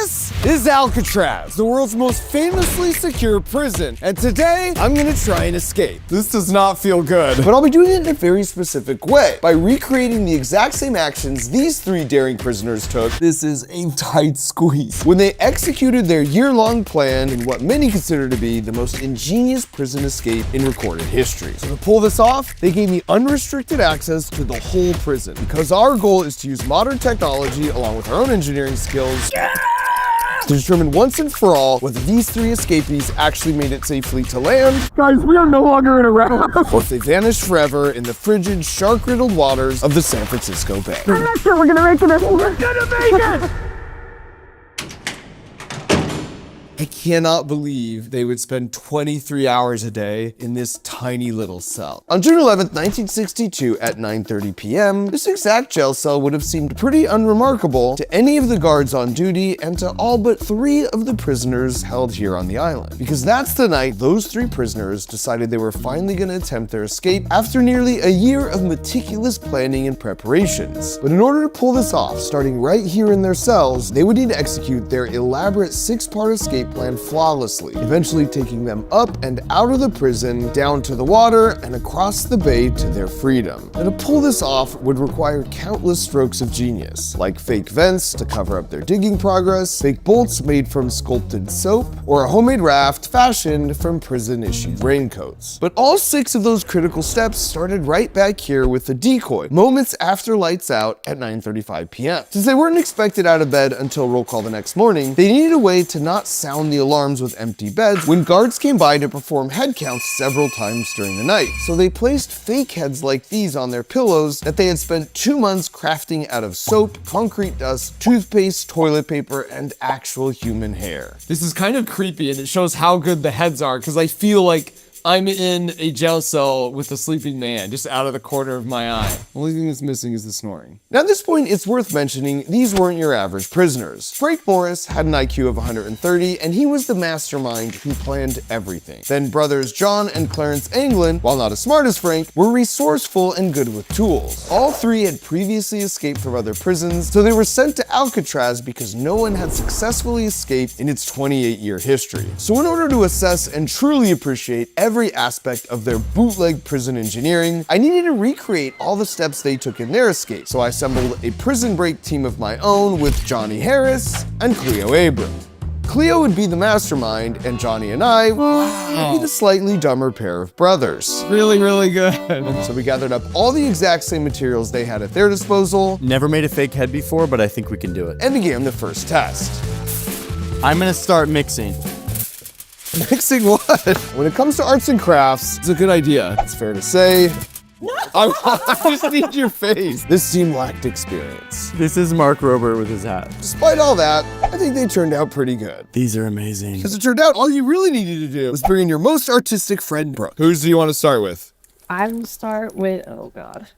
This is Alcatraz, the world's most famously secure prison. And today, I'm gonna try and escape. This does not feel good, but I'll be doing it in a very specific way, by recreating the exact same actions these three daring prisoners took. This is a tight squeeze. When they executed their year-long plan in what many consider to be the most ingenious prison escape in recorded history. So to pull this off, they gave me unrestricted access to the whole prison, because our goal is to use modern technology along with our own engineering skills to determine once and for all whether these three escapees actually made it safely to land. Guys, we are no longer in a raft. Or if they vanished forever in the frigid, shark-riddled waters of the San Francisco Bay. I'm not sure we're gonna make it. We're gonna make it! I cannot believe they would spend 23 hours a day in this tiny little cell. On June 11th, 1962 at 9:30 p.m., this exact jail cell would have seemed pretty unremarkable to any of the guards on duty and to all but 3 of the prisoners held here on the island. Because that's the night those 3 prisoners decided they were finally going to attempt their escape after nearly a year of meticulous planning and preparations. But in order to pull this off, starting right here in their cells, they would need to execute their elaborate 6-part escape plan flawlessly, eventually taking them up and out of the prison, down to the water, and across the bay to their freedom. And to pull this off would require countless strokes of genius, like fake vents to cover up their digging progress, fake bolts made from sculpted soap, or a homemade raft fashioned from prison-issued raincoats. But all 6 of those critical steps started right back here with the decoy, moments after lights out at 9:35 p.m. Since they weren't expected out of bed until roll call the next morning, they needed a way to not sound the alarms with empty beds when guards came by to perform head counts several times during the night. So they placed fake heads like these on their pillows that they had spent 2 months crafting out of soap, concrete dust, toothpaste, toilet paper, and actual human hair. This is kind of creepy, and it shows how good the heads are, because I feel like I'm in a jail cell with a sleeping man just out of the corner of my eye. Only thing that's missing is the snoring. Now at this point, it's worth mentioning these weren't your average prisoners. Frank Morris had an IQ of 130, and he was the mastermind who planned everything. Then brothers John and Clarence Anglin, while not as smart as Frank, were resourceful and good with tools. All 3 had previously escaped from other prisons, so they were sent to Alcatraz because no one had successfully escaped in its 28-year history. So in order to assess and truly appreciate every aspect of their bootleg prison engineering, I needed to recreate all the steps they took in their escape. So I assembled a prison break team of my own with Johnny Harris and Cleo Abram. Cleo would be the mastermind, and Johnny and I would be the slightly dumber pair of brothers. Really, really good. So we gathered up all the exact same materials they had at their disposal. Never made a fake head before, but I think we can do it. And began the first test. I'm gonna start mixing. Mixing what? When it comes to arts and crafts, it's a good idea. It's fair to say. I just need your face. This team lacked experience. This is Mark Rober with his hat. Despite all that, I think they turned out pretty good. These are amazing. Because it turned out all you really needed to do was bring in your most artistic friend, Brooke. Whose do you want to start with? I will start with, oh God.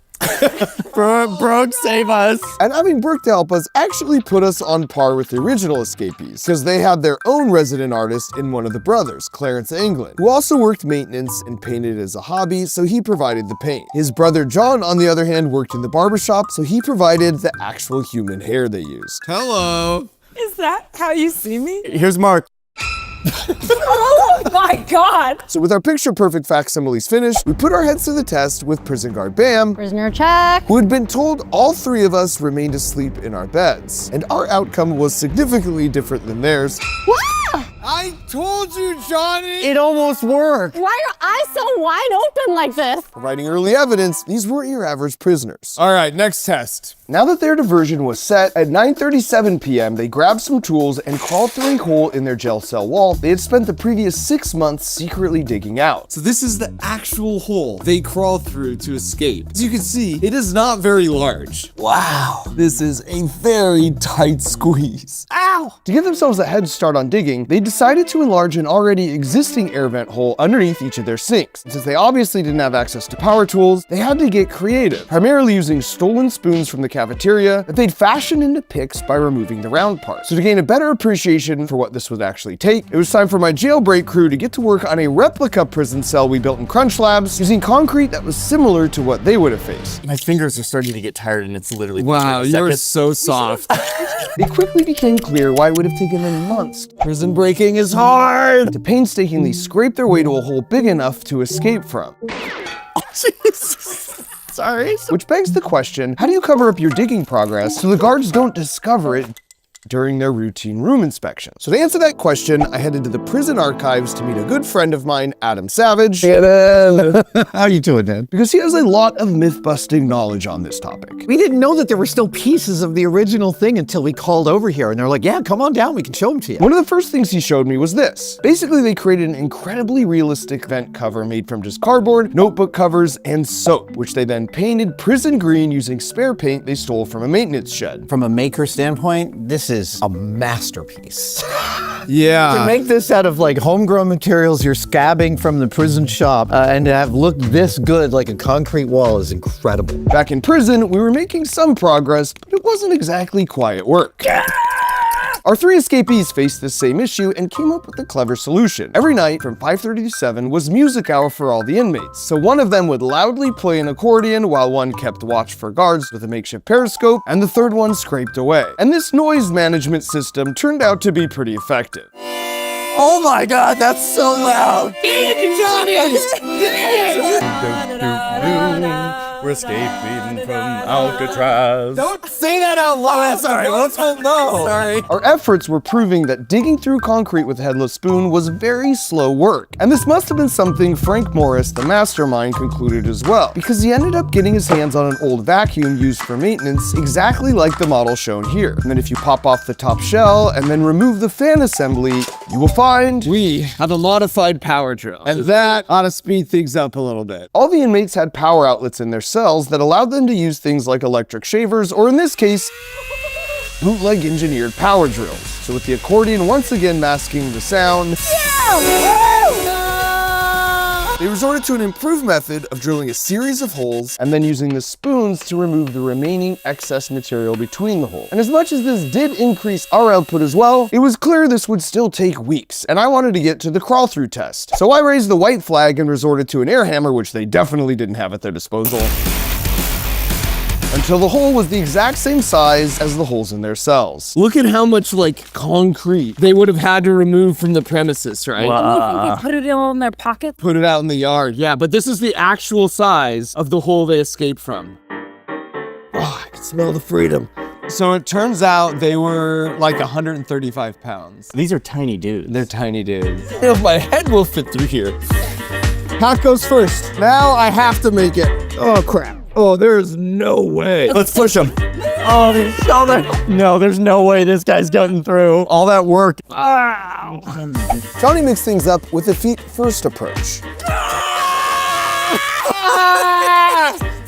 Brooke, save us. And having Brooke to help us actually put us on par with the original escapees, because they had their own resident artist in one of the brothers, Clarence Anglin, who also worked maintenance and painted as a hobby, so he provided the paint. His brother John, on the other hand, worked in the barbershop, so he provided the actual human hair they used. Hello. Is that how you see me? Here's Mark. Oh my God! So with our picture-perfect facsimiles finished, we put our heads to the test with prison guard Bam, Prisoner check. who had been told all 3 of us remained asleep in our beds. And our outcome was significantly different than theirs. I told you, Johnny! It almost worked. Why are eyes so wide open like this? Providing early evidence, these weren't your average prisoners. All right, next test. Now that their diversion was set, at 9:37 p.m., they grabbed some tools and crawled through a hole in their jail cell wall they had spent the previous 6 months secretly digging out. So this is the actual hole they crawled through to escape. As you can see, it is not very large. Wow, this is a very tight squeeze. Ow! To give themselves a head start on digging, they decided to enlarge an already existing air vent hole underneath each of their sinks. And since they obviously didn't have access to power tools, they had to get creative, primarily using stolen spoons from the cafeteria that they'd fashion into picks by removing the round parts. So to gain a better appreciation for what this would actually take, it was time for my jailbreak crew to get to work on a replica prison cell we built in Crunch Labs using concrete that was similar to what they would have faced. My fingers are starting to get tired and it's literally Wow, 30 you're seconds. so soft. It quickly became clear why it would have taken them months. Prison breaking is hard! To painstakingly scrape their way to a hole big enough to escape from. Sorry. Which begs the question, how do you cover up your digging progress so the guards don't discover it during their routine room inspection? So to answer that question, I headed to the prison archives to meet a good friend of mine, Adam Savage. How you doing, Dan? Because he has a lot of myth-busting knowledge on this topic. We didn't know that there were still pieces of the original thing until we called over here, and they're like, yeah, come on down, we can show them to you. One of the first things he showed me was this. Basically, they created an incredibly realistic vent cover made from just cardboard, notebook covers, and soap, which they then painted prison green using spare paint they stole from a maintenance shed. From a maker standpoint, this is a masterpiece. To Yeah. make this out of like homegrown materials you're scabbing from the prison shop and to have looked this good like a concrete wall is incredible. Back in prison, we were making some progress, but it wasn't exactly quiet work. Our three escapees faced this same issue and came up with a clever solution. Every night from 5:30 to 7 was music hour for all the inmates. So one of them would loudly play an accordion while one kept watch for guards with a makeshift periscope and the third one scraped away. And this noise management system turned out to be pretty effective. Oh my god, that's so loud. We're escaping from Alcatraz. Don't say that out loud. Sorry, let's no. Sorry. Our efforts were proving that digging through concrete with a headless spoon was very slow work. And this must have been something Frank Morris, the mastermind, concluded as well, because he ended up getting his hands on an old vacuum used for maintenance, exactly like the model shown here. And then if you pop off the top shell and then remove the fan assembly, you will find We have a modified power drill, and that ought to speed things up a little bit. all the inmates had power outlets in their cells that allowed them to use things like electric shavers, or in this case, bootleg engineered power drills. So with the accordion once again masking the sound, they resorted to an improved method of drilling a series of holes and then using the spoons to remove the remaining excess material between the holes. And as much as this did increase our output as well, it was clear this would still take weeks, and I wanted to get to the crawl through test. So I raised the white flag and resorted to an air hammer, which they definitely didn't have at their disposal, until the hole was the exact same size as the holes in their cells. Look at how much like concrete they would have had to remove from the premises, right? They put it all in their pockets. Put it out in the yard. Yeah, but this is the actual size of the hole they escaped from. Oh, I can smell the freedom. So it turns out they were like 135 pounds. These are tiny dudes. They're tiny dudes. If my head will fit through here. Hat goes first. Now I have to make it. Oh crap. Oh, there's no way. Let's push him. Oh, no, there's no way this guy's getting through. All that work. Johnny mixed things up with a feet first approach,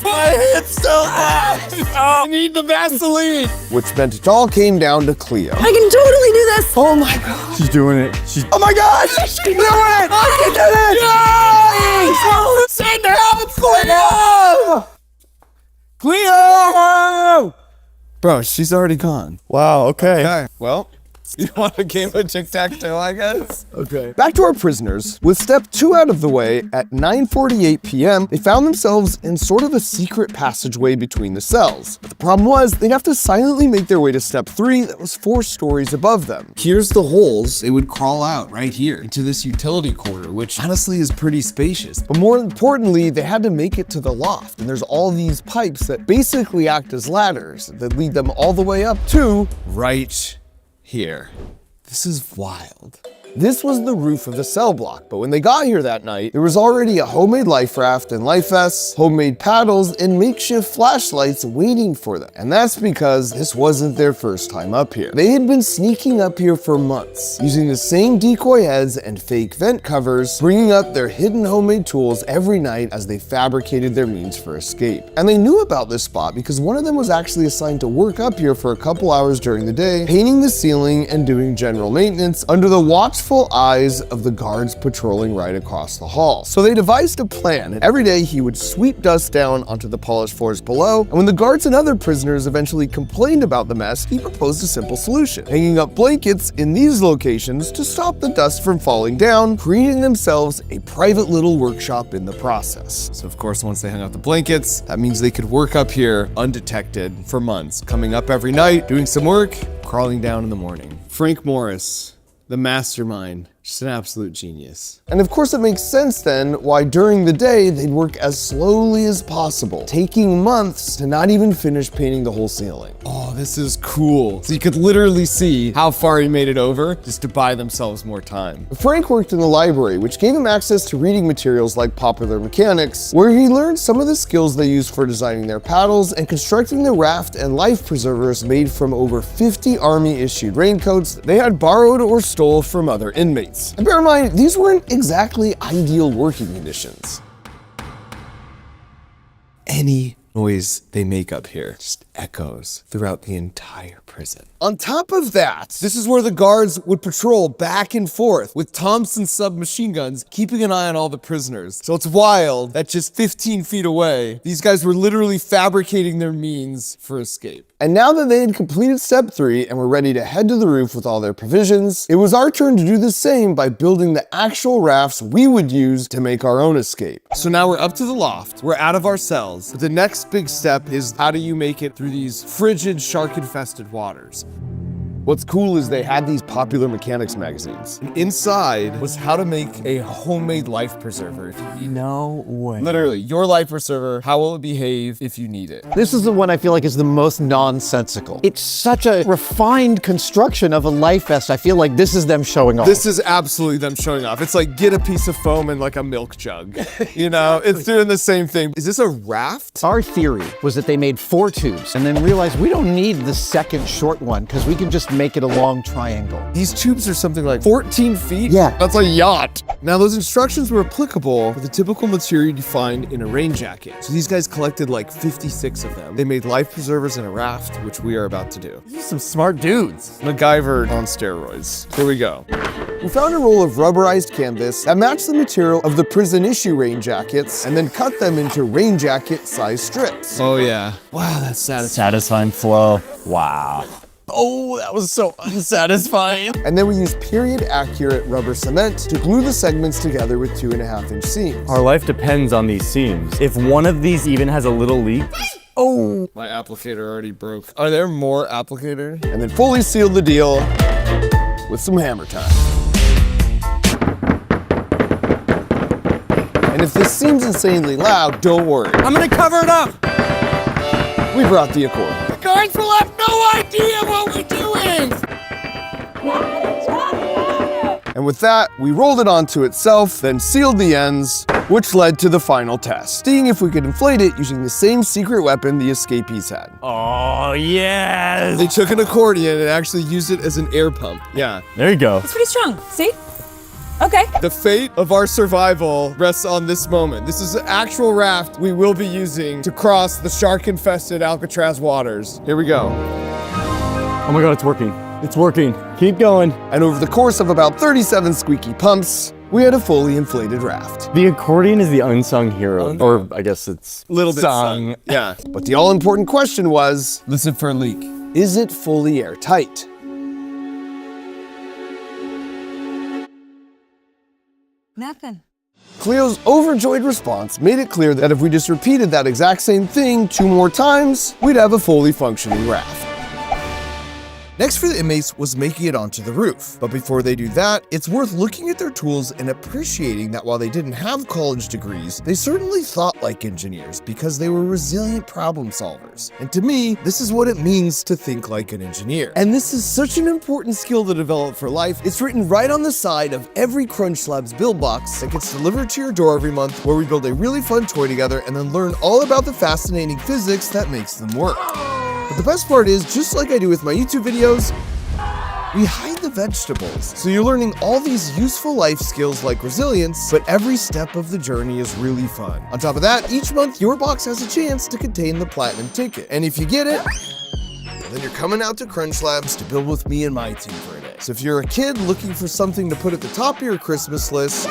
My head's so hot. I need the Vaseline. which meant it all came down to Cleo. I can totally do this. Oh my god. She's doing it. Oh my god. She's doing it. I can do it. Yes. Send help, Cleo. Cleo. Bro, she's already gone. Wow, okay. Okay, well, you want a game of tic-tac-toe, I guess? Okay. Back to our prisoners. With step 2 out of the way, at 9:48 p.m., they found themselves in sort of a secret passageway between the cells. But the problem was, they'd have to silently make their way to step 3 that was 4 stories above them. Here's the holes. They would crawl out right here into this utility corridor, which honestly is pretty spacious. But more importantly, they had to make it to the loft, and there's all these pipes that basically act as ladders that lead them all the way up to Right here. This is wild. This was the roof of the cell block, but when they got here that night, there was already a homemade life raft and life vests, homemade paddles, and makeshift flashlights waiting for them. And that's because this wasn't their first time up here. They had been sneaking up here for months, using the same decoy heads and fake vent covers, bringing up their hidden homemade tools every night as they fabricated their means for escape. And they knew about this spot because one of them was actually assigned to work up here for a couple hours during the day, painting the ceiling and doing general maintenance under the watchful watchful eyes of the guards patrolling right across the hall. So they devised a plan, and every day he would sweep dust down onto the polished floors below, and when the guards and other prisoners eventually complained about the mess, he proposed a simple solution: hanging up blankets in these locations to stop the dust from falling down, creating themselves a private little workshop in the process. So of course, once they hung up the blankets, that means they could work up here undetected for months, coming up every night, doing some work, crawling down in the morning. Frank Morris, the mastermind, just an absolute genius. And of course it makes sense then why during the day they'd work as slowly as possible, taking months to not even finish painting the whole ceiling. Oh, this is cool. So you could literally see how far he made it over just to buy themselves more time. Frank worked in the library, which gave him access to reading materials like Popular Mechanics, where he learned some of the skills they used for designing their paddles and constructing the raft and life preservers made from over 50 Army-issued raincoats they had borrowed or stole from other inmates. And bear in mind, these weren't exactly ideal working conditions. Any noise they make up here just echoes throughout the entire prison. On top of that, this is where the guards would patrol back and forth with Thompson submachine guns, keeping an eye on all the prisoners. So it's wild that just 15 feet away, these guys were literally fabricating their means for escape. And now that they had completed step 3 and were ready to head to the roof with all their provisions, it was our turn to do the same by building the actual rafts we would use to make our own escape. So now we're up to the loft, we're out of our cells, but the next big step is how do you make it through these frigid, shark-infested waters? What's cool is they had these Popular Mechanics magazines. And inside was how to make a homemade life preserver if you need it. No way. Literally, your life preserver, how will it behave if you need it? This is the one I feel like is the most nonsensical. It's such a refined construction of a life vest. I feel like this is them showing off. This is absolutely them showing off. It's like get a piece of foam and like a milk jug. You know, it's doing the same thing. Is this a raft? Our theory was that they made 4 tubes and then realized we don't need the second short one because we can just make it a long triangle. These tubes are something like 14 feet? Yeah. That's a yacht. Now those instructions were applicable for the typical material you find in a rain jacket. So these guys collected like 56 of them. They made life preservers in a raft, which we are about to do. These are some smart dudes. MacGyver on steroids. Here we go. We found a roll of rubberized canvas that matched the material of the prison issue rain jackets and then cut them into rain jacket size strips. Oh yeah. Wow, that's satisfying. Satisfying flow. Wow. Oh, that was so unsatisfying. And then we used period accurate rubber cement to glue the segments together with 2.5-inch seams. Our life depends on these seams. If one of these even has a little leak, oh. My applicator already broke. Are there more applicator? And then fully sealed the deal with some hammer time. And if this seems insanely loud, don't worry. I'm gonna cover it up. We brought the accord. The guards will have no idea what we're doing. And with that, we rolled it onto itself, then sealed the ends, which led to the final test, seeing if we could inflate it using the same secret weapon the escapees had. Oh, yes. They took an accordion and actually used it as an air pump. Yeah. There you go. It's pretty strong. See? Okay. The fate of our survival rests on this moment. This is an actual raft we will be using to cross the shark-infested Alcatraz waters. Here we go. Oh my God, it's working. It's working. Keep going. And over the course of about 37 squeaky pumps, we had a fully inflated raft. The accordion is the unsung hero, or I guess it's Little bit sung. Yeah. But the all-important question was, listen for a leak. Is it fully airtight? Nothing. Cleo's overjoyed response made it clear that if we just repeated that exact same thing 2 more times, we'd have a fully functioning raft. Next for the inmates was making it onto the roof. But before they do that, it's worth looking at their tools and appreciating that while they didn't have college degrees, they certainly thought like engineers because they were resilient problem solvers. And to me, this is what it means to think like an engineer. And this is such an important skill to develop for life. It's written right on the side of every Crunch Labs build box that gets delivered to your door every month, where we build a really fun toy together and then learn all about the fascinating physics that makes them work. But the best part is, just like I do with my YouTube videos, we hide the vegetables. So you're learning all these useful life skills like resilience, but every step of the journey is really fun. On top of that, each month your box has a chance to contain the platinum ticket. And if you get it, then you're coming out to Crunch Labs to build with me and my team for a day. So if you're a kid looking for something to put at the top of your Christmas list,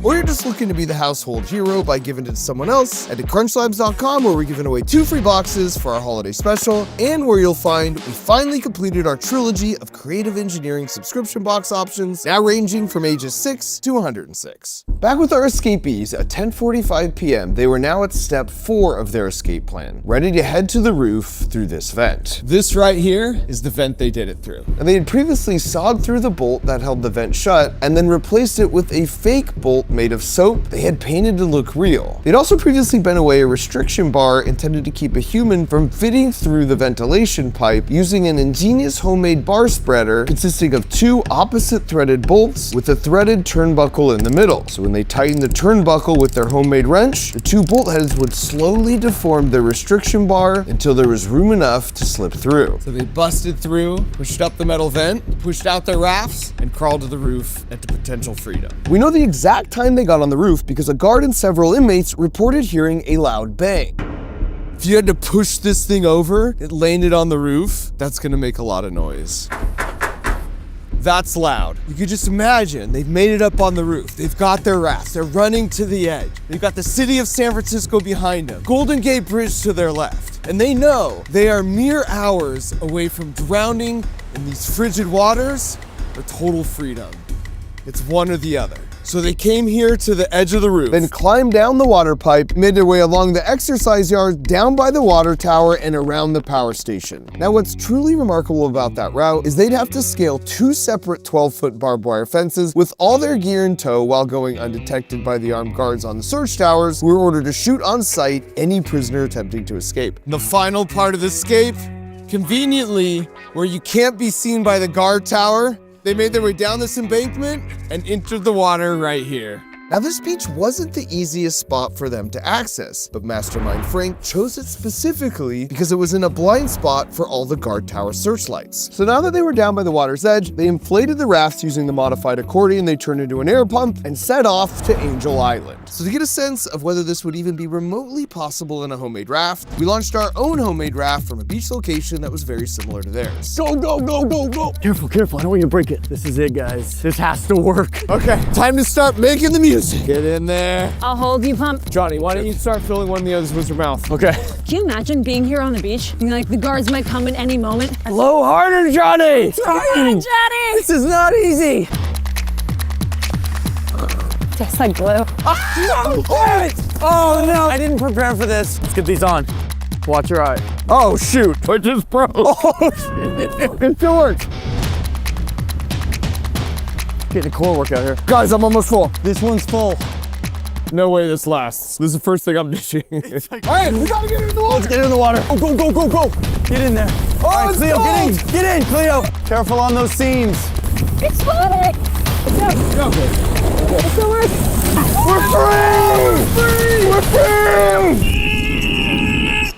or you're just looking to be the household hero by giving it to someone else, head to CrunchLabs.com where we're giving away 2 free boxes for our holiday special, and where you'll find we finally completed our trilogy of creative engineering subscription box options, now ranging from ages 6 to 106. Back with our escapees at 10:45 p.m., they were now at step 4 of their escape plan, ready to head to the roof through this vent. This right here is the vent they did it through. And they had previously sawed through the bolt that held the vent shut, and then replaced it with a fake bolt made of soap they had painted to look real. They'd also previously bent away a restriction bar intended to keep a human from fitting through the ventilation pipe using an ingenious homemade bar spreader consisting of 2 opposite threaded bolts with a threaded turnbuckle in the middle. So when they tightened the turnbuckle with their homemade wrench, the 2 bolt heads would slowly deform the restriction bar until there was room enough to slip through. So they busted through, pushed up the metal vent, pushed out their rafts, and crawled to the roof at the potential freedom. We know the exact time they got on the roof because a guard and several inmates reported hearing a loud bang. If you had to push this thing over, it landed on the roof, that's gonna make a lot of noise. That's loud. You could just imagine they've made it up on the roof. They've got their rafts. They're running to the edge. They've got the city of San Francisco behind them, Golden Gate Bridge to their left. And they know they are mere hours away from drowning in these frigid waters or total freedom. It's one or the other. So they came here to the edge of the roof, then climbed down the water pipe, made their way along the exercise yard, down by the water tower, and around the power station. Now what's truly remarkable about that route is they'd have to scale 2 separate 12-foot barbed wire fences with all their gear in tow while going undetected by the armed guards on the search towers, who were ordered to shoot on sight any prisoner attempting to escape. The final part of the escape, conveniently, where you can't be seen by the guard tower, they made their way down this embankment and entered the water right here. Now this beach wasn't the easiest spot for them to access, but Mastermind Frank chose it specifically because it was in a blind spot for all the guard tower searchlights. So now that they were down by the water's edge, they inflated the rafts using the modified accordion they turned into an air pump and set off to Angel Island. So to get a sense of whether this would even be remotely possible in a homemade raft, we launched our own homemade raft from a beach location that was very similar to theirs. Go, go, go, go, go. Careful, careful. I don't want you to break it. This is it, guys. This has to work. Okay, time to start making the music. Get in there. I'll hold you, Pump. Johnny, why don't you start filling one of the others with your mouth? Okay. Can you imagine being here on the beach? Being like, the guards might come at any moment. Blow harder, Johnny. Come on, Johnny! This is not easy. Tastes like glue. Oh no, I didn't prepare for this. Let's get these on. Watch your eye. Oh shoot, I just broke. Oh, it still works. Getting a core workout here. Guys, I'm almost full. This one's full. No way this lasts. This is the first thing I'm dishing. All right, we gotta get in the water. Let's get in the water. Oh, go, go, go, go. Get in there. Oh, all right, it's Cleo, cold. get in, Cleo. Careful on those seams. Exploding! Go. It's still working. We're free!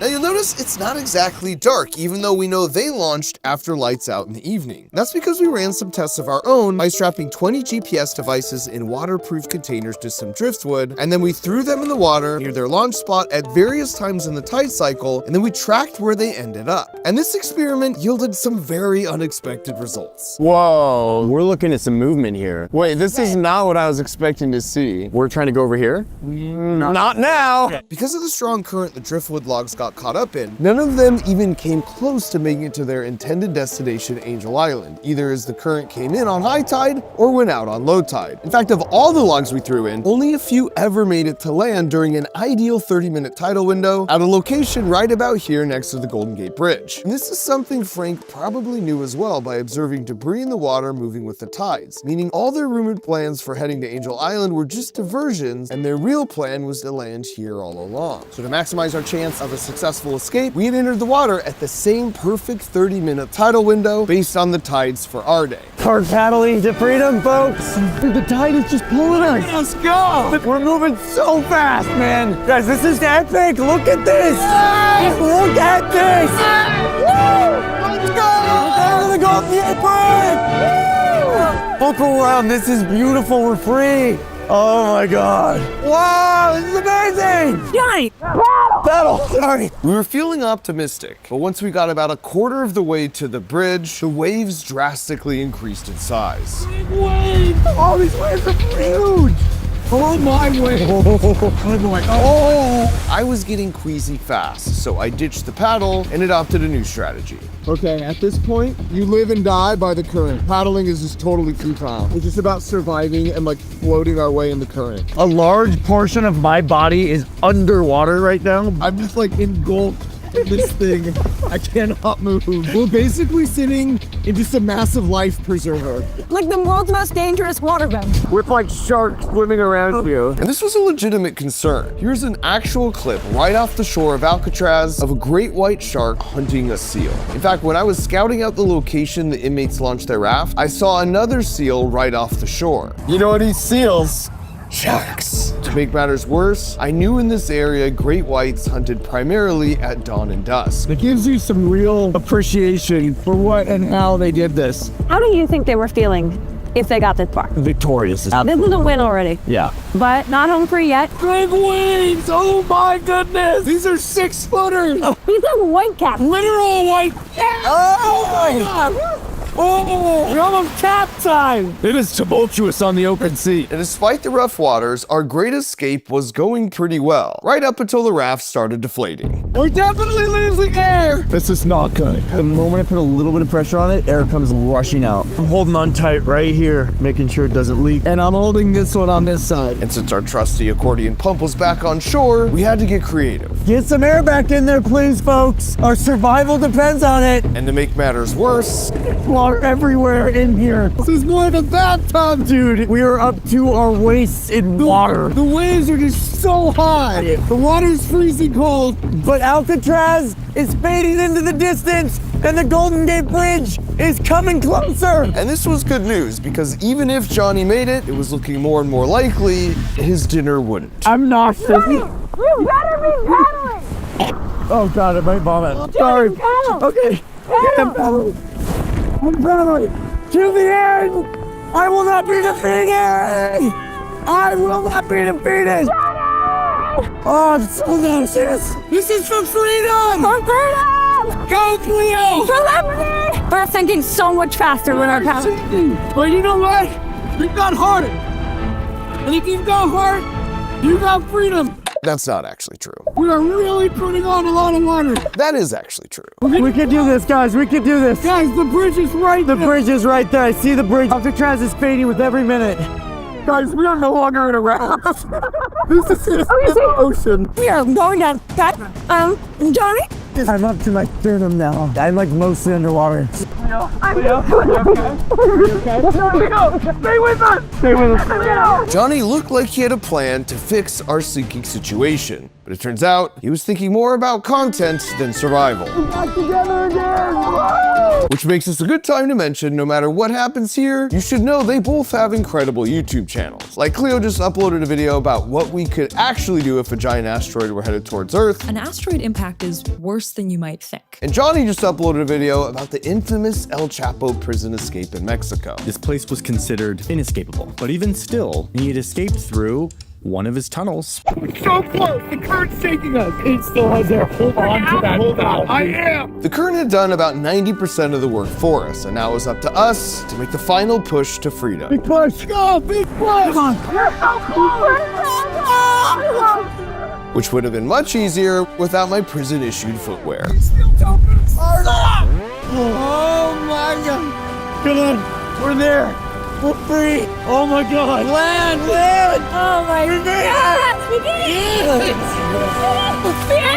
Now you'll notice it's not exactly dark, even though we know they launched after lights out in the evening. That's because we ran some tests of our own by strapping 20 GPS devices in waterproof containers to some driftwood, and then we threw them in the water near their launch spot at various times in the tide cycle, and then we tracked where they ended up. And this experiment yielded some very unexpected results. Whoa. We're looking at some movement here. Wait, this is not what I was expecting to see. We're trying to go over here? Not now. Because of the strong current the driftwood logs got caught up in, none of them even came close to making it to their intended destination, Angel Island, either as the current came in on high tide or went out on low tide. In fact, of all the logs we threw in, only a few ever made it to land during an ideal 30-minute tidal window at a location right about here next to the Golden Gate Bridge. And this is something Frank probably knew as well by observing debris in the water moving with the tides, meaning all their rumored plans for heading to Angel Island were just diversions, and their real plan was to land here all along. So to maximize our chance of a successful escape, we had entered the water at the same perfect 30-minute tidal window based on the tides for our day. Hard paddling to freedom, folks. The tide is just pulling us. Let's go. We're moving so fast, man. Guys, this is epic. Look at this. Look at this. Let's go. We're going to the Golden Gate Bridge. Look around. This is beautiful. We're free. Oh my God. Wow, this is amazing. Johnny! Battle. Sorry. We were feeling optimistic, but once we got about a quarter of the way to the bridge, the waves drastically increased in size. Waves. All these waves are huge. Oh my way. Oh boy. Oh. I was getting queasy fast, so I ditched the paddle and adopted a new strategy. Okay, at this point, you live and die by the current. Paddling is just totally futile. It's just about surviving and like floating our way in the current. A large portion of my body is underwater right now. I'm just like engulfed in this thing. I cannot move. We're basically sitting in just a massive life preserver. Like the world's most dangerous waterbend. With like sharks swimming around you. And this was a legitimate concern. Here's an actual clip right off the shore of Alcatraz of a great white shark hunting a seal. In fact, when I was scouting out the location the inmates launched their raft, I saw another seal right off the shore. You know what, these seals? Sharks. To make matters worse, I knew in this area great whites hunted primarily at dawn and dusk. It gives you some real appreciation for what and how they did this. How do you think they were feeling if they got this far? Victorious. This is a win already, Yeah. but not home free yet. Big waves! Oh my goodness! These are 6-footers! He's a white cap. Literal white cat! Oh my God! Oh, we're almost capsized! It is tumultuous on the open sea. And despite the rough waters, our great escape was going pretty well, right up until the raft started deflating. We're definitely losing air! This is not good. The moment I put a little bit of pressure on it, air comes rushing out. I'm holding on tight right here, making sure it doesn't leak. And I'm holding this one on this side. And since our trusty accordion pump was back on shore, we had to get creative. Get some air back in there, please, folks. Our survival depends on it. And to make matters worse, Water everywhere in here. This is more than bathtub, Dude, we are up to our waists in water. The waves are just so high. The water's freezing cold. But Alcatraz is fading into the distance, and the Golden Gate Bridge is coming closer. and this was good news because even if Johnny made it, it was looking more and more likely his dinner wouldn't. I'm nauseous. You better be paddling! Oh God, I might vomit. Sorry. Okay. I'm paddling. I'm paddling to the end. I will not be defeated. I will not be defeated. Oh, I'm so nauseous. This is for freedom! For freedom! Go, Cleo! For liberty! We're thinking so much faster when our paddle. But you know what? You've got heart. And if you've got heart, you got freedom. That's not actually true. We are really putting on a lot of water. That is actually true. We can do this, guys. We can do this. Guys, the bridge is right The there. bridge is right there. I see the bridge. Alcatraz is fading with every minute. Guys, we are no longer in a raft. This is the ocean. We are going down. Johnny? I'm up to my sternum now. I'm like mostly underwater. Johnny looked like he had a plan to fix our sinking situation, but it turns out he was thinking more about content than survival. Which makes this a good time to mention, no matter what happens here, you should know they both have incredible YouTube channels. Like Cleo just uploaded a video about what we could actually do if a giant asteroid were headed towards Earth. An asteroid impact is worse than you might think. And Johnny just uploaded a video about the infamous El Chapo prison escape in Mexico. This place was considered inescapable, but even still, he had escaped through one of his tunnels. So close. The current's taking us. It's still right there. Hold on to that. Hold on. I am. The current had done about 90% of the work for us, and now it was up to us to make the final push to freedom. Big push. Go, big push. Come on. Which would have been much easier without my prison-issued footwear. Oh my God. Come on. We're there. We're free. Oh my God. Land. Oh my God!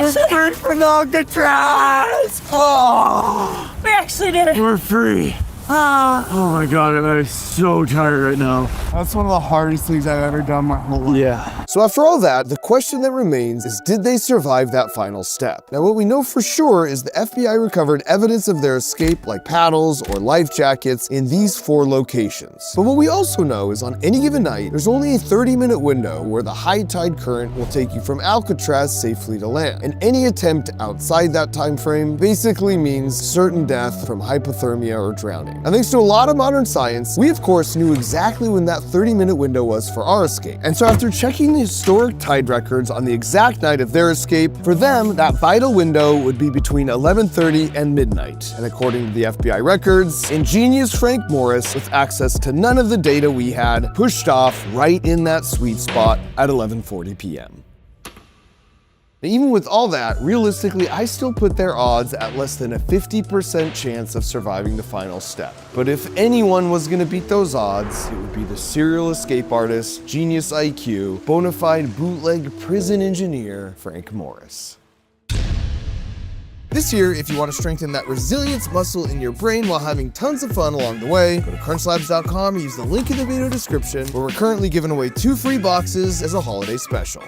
We're free from Alcatraz. Oh. We actually did it! We're free. Oh my God, I'm so tired right now. That's one of the hardest things I've ever done my whole life. Yeah. So after all that, the question that remains is, did they survive that final step? Now, what we know for sure is the FBI recovered evidence of their escape, like paddles or life jackets, in these 4 locations. But what we also know is on any given night, there's only a 30-minute window where the high tide current will take you from Alcatraz safely to land. And any attempt outside that time frame basically means certain death from hypothermia or drowning. happening. And thanks to a lot of modern science, we of course knew exactly when that 30-minute window was for our escape. And so after checking the historic tide records on the exact night of their escape, for them, that vital window would be between 11:30 and midnight. And according to the FBI records, ingenious Frank Morris, with access to none of the data we had, pushed off right in that sweet spot at 11:40 p.m. Even with all that, realistically, I still put their odds at less than a 50% chance of surviving the final step. But if anyone was gonna beat those odds, it would be the serial escape artist, genius IQ, bona fide bootleg prison engineer, Frank Morris. This year, if you want to strengthen that resilience muscle in your brain while having tons of fun along the way, go to crunchlabs.com and use the link in the video description, where we're currently giving away 2 free boxes as a holiday special.